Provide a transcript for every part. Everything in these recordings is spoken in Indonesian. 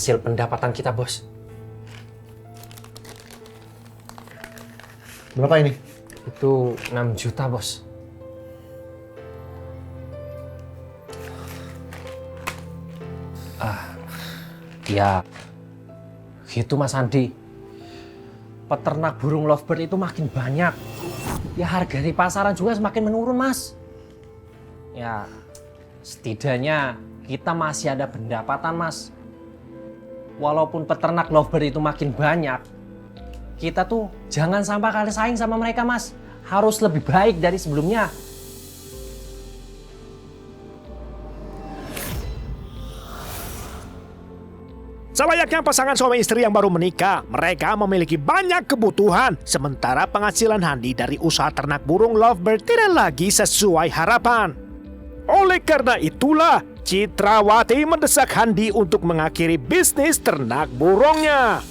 hasil pendapatan kita, bos. Berapa ini? Itu 6 juta, bos. Ya, gitu Mas Andi. Peternak burung lovebird itu makin banyak. Ya harga di pasaran juga semakin menurun, Mas. Ya, setidaknya kita masih ada pendapatan, Mas. Walaupun peternak lovebird itu makin banyak, kita tuh jangan sampai kalah saing sama mereka, Mas. Harus lebih baik dari sebelumnya. Selayaknya pasangan suami istri yang baru menikah, mereka memiliki banyak kebutuhan. Sementara penghasilan Handi dari usaha ternak burung lovebird tidak lagi sesuai harapan. Oleh karena itulah, Citrawati mendesak Handi untuk mengakhiri bisnis ternak burungnya.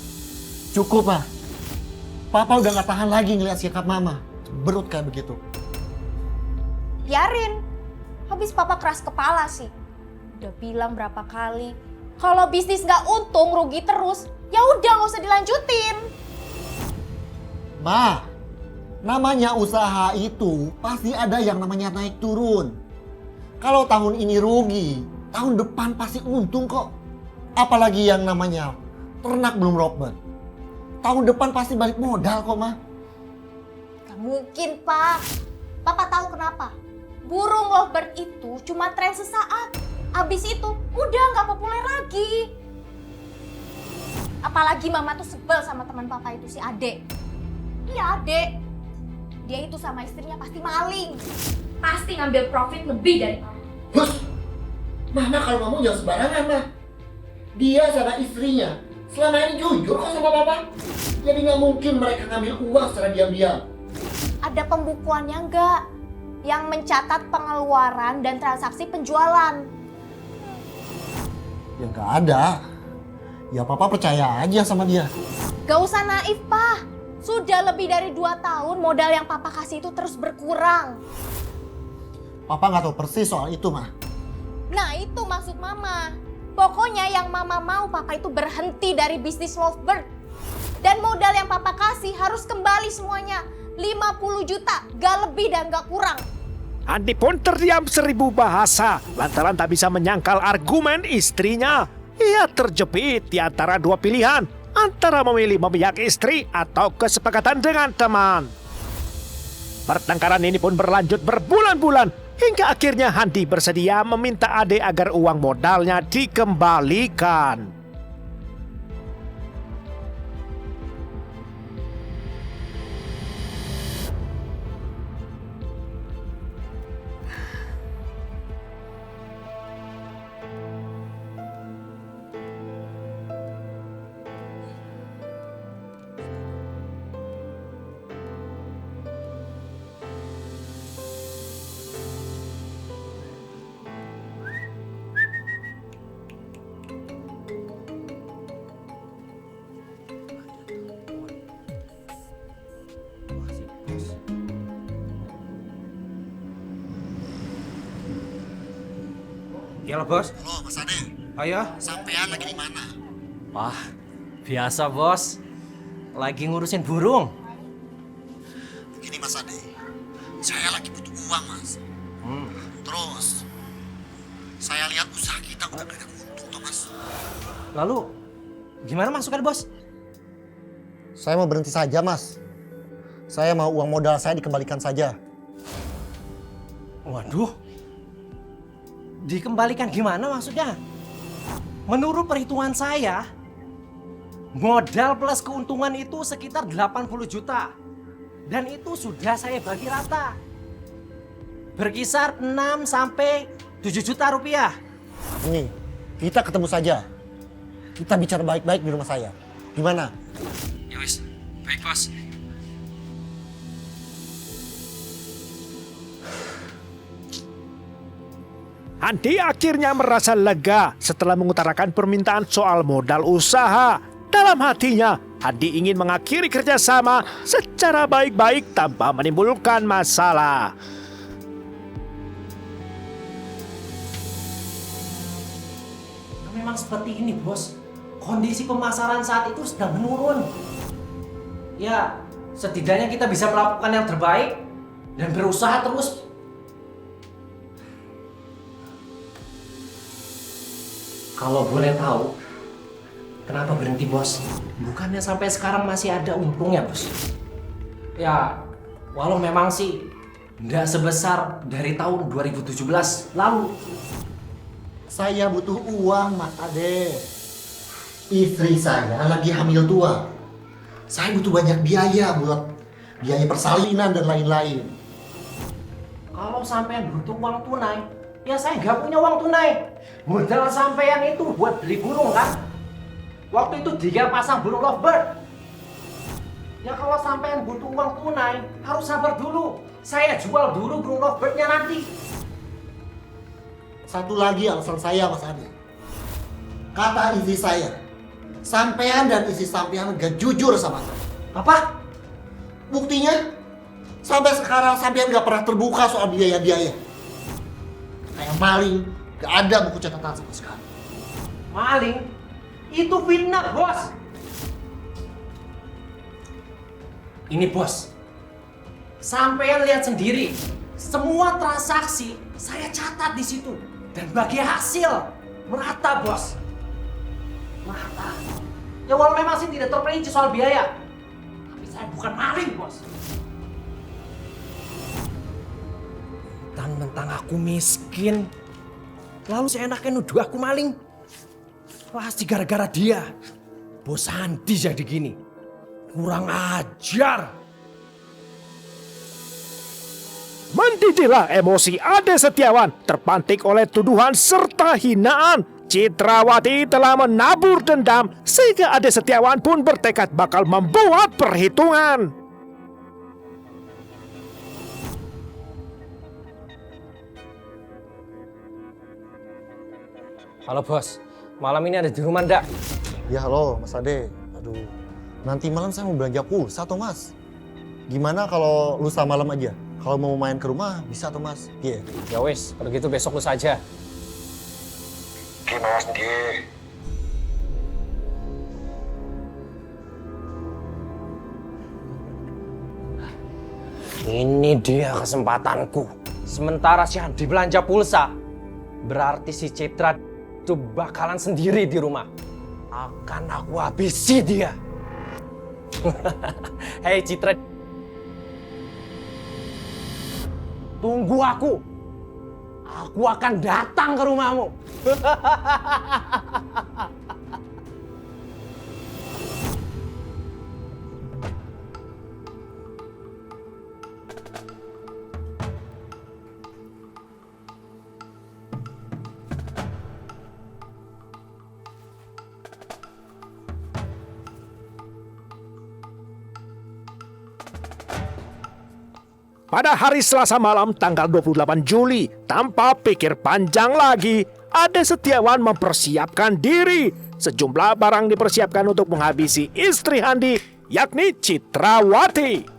Cukup, Ma. Papa udah gak tahan lagi ngeliat sikap Mama. Berut kayak begitu. Biarin. Habis papa keras kepala sih. Udah bilang berapa kali. Kalau bisnis nggak untung, rugi terus, ya udah nggak usah dilanjutin. Ma, namanya usaha itu pasti ada yang namanya naik turun. Kalau tahun ini rugi, tahun depan pasti untung kok. Apalagi yang namanya ternak belum robot. Tahun depan pasti balik modal kok, Ma. Gak mungkin, Pak. Papa tahu kenapa? Burung lovebird itu cuma tren sesaat. Abis itu udah nggak populer lagi. Apalagi Mama tuh sebel sama teman papa itu si Ade. Iya Ade. Dia itu sama istrinya pasti maling. Pasti ngambil profit lebih dari Mama. Hus, Mama kalau ngomong jangan sembarangan, Ma. Dia sama istrinya selama ini jujur kok sama Papa. Jadi nggak mungkin mereka ngambil uang secara diam-diam. Ada pembukuannya nggak? Yang mencatat pengeluaran dan transaksi penjualan. Ya nggak ada. Ya Papa percaya aja sama dia. Gak usah naif, Pak. Sudah lebih dari 2 tahun modal yang Papa kasih itu terus berkurang. Papa nggak tahu persis soal itu, Ma. Nah itu maksud Mama. Pokoknya yang Mama mau Papa itu berhenti dari bisnis lovebird. Dan modal yang Papa kasih harus kembali semuanya. 50 juta, gak lebih dan gak kurang. Handi pun terdiam 1000 bahasa lantaran tak bisa menyangkal argumen istrinya. Ia terjepit di antara 2 pilihan, antara memilih memihak istri atau kesepakatan dengan teman. Pertengkaran ini pun berlanjut berbulan-bulan hingga akhirnya Handi bersedia meminta Ade agar uang modalnya dikembalikan. Ya loh, bos. Halo, Mas Ade. Ayo. Sampean lagi di mana? Wah, biasa, bos. Lagi ngurusin burung. Begini, Mas Ade. Saya lagi butuh uang, Mas. Terus, saya lihat usaha kita udah berikan untung, toh, Mas. Lalu, gimana masukan, bos? Saya mau berhenti saja, Mas. Saya mau uang modal saya dikembalikan saja. Waduh. Dikembalikan gimana maksudnya? Menurut perhitungan saya, modal plus keuntungan itu sekitar 80 juta. Dan itu sudah saya bagi rata. Berkisar 6 sampai 7 juta rupiah. Ini, kita ketemu saja. Kita bicara baik-baik di rumah saya. Gimana? Ya wis, baik bos. Handi akhirnya merasa lega setelah mengutarakan permintaan soal modal usaha. Dalam hatinya, Handi ingin mengakhiri kerjasama secara baik-baik tanpa menimbulkan masalah. Memang seperti ini, bos. kondisi pemasaran saat itu sedang menurun. Ya, setidaknya kita bisa melakukan yang terbaik dan berusaha terus. Kalau boleh tahu, kenapa berhenti, Bos? Bukannya sampai sekarang masih ada untungnya, Bos? Ya, walau memang sih nggak sebesar dari tahun 2017 lalu. Saya butuh uang, Mas Ade. Istri saya lagi hamil tua. Saya butuh banyak biaya buat biaya persalinan dan lain-lain. Kalau sampean butuh uang tunai, ya saya nggak punya uang tunai. Modal sampean itu buat beli burung kan? Waktu itu 3 pasang burung lovebird. Ya kalau sampean butuh uang tunai, harus sabar dulu. Saya jual dulu burung lovebirdnya nanti. Satu lagi alasan saya, Mas Ade. Kata istri saya, sampean dan istri sampean gak jujur sama saya. Apa? Buktinya, sampai sekarang sampean gak pernah terbuka soal biaya-biaya. Kayak maling, gak ada buku catatan sama sekali. Maling? Itu fitnah, Bos. Ini, Bos. Sampean lihat sendiri. Semua transaksi saya catat di situ. Dan bagi hasil merata, Bos. Merata. Ya walau memang sih tidak terperinci soal biaya. Tapi saya bukan maling, Bos. Mentang-mentang aku miskin. Lalu seenaknya nuduh aku maling. Pasti gara-gara dia. Bos Andi jadi gini. Kurang ajar. Mendidihlah emosi Ade Setiawan terpantik oleh tuduhan serta hinaan. Citrawati telah menabur dendam sehingga Ade Setiawan pun bertekad bakal membuat perhitungan. Halo bos, malam ini ada di rumah ndak? Ya halo Mas Ade, aduh nanti malam saya mau belanja pulsa toh Mas. Gimana kalau lusa malam aja? Kalau mau main ke rumah bisa tuh Mas. Iya. Ya wes, kalau gitu besok lu saja. Oke Mas, oke. Ini dia kesempatanku. Sementara si Andi belanja pulsa, berarti si Citra itu bakalan sendiri di rumah. Akan aku habisi dia. Hei Citra, tunggu aku. Aku akan datang ke rumahmu. Pada hari Selasa malam tanggal 28 Juli, tanpa pikir panjang lagi, Ade Setiawan mempersiapkan diri. Sejumlah barang dipersiapkan untuk menghabisi istri Andi, yakni Citrawati.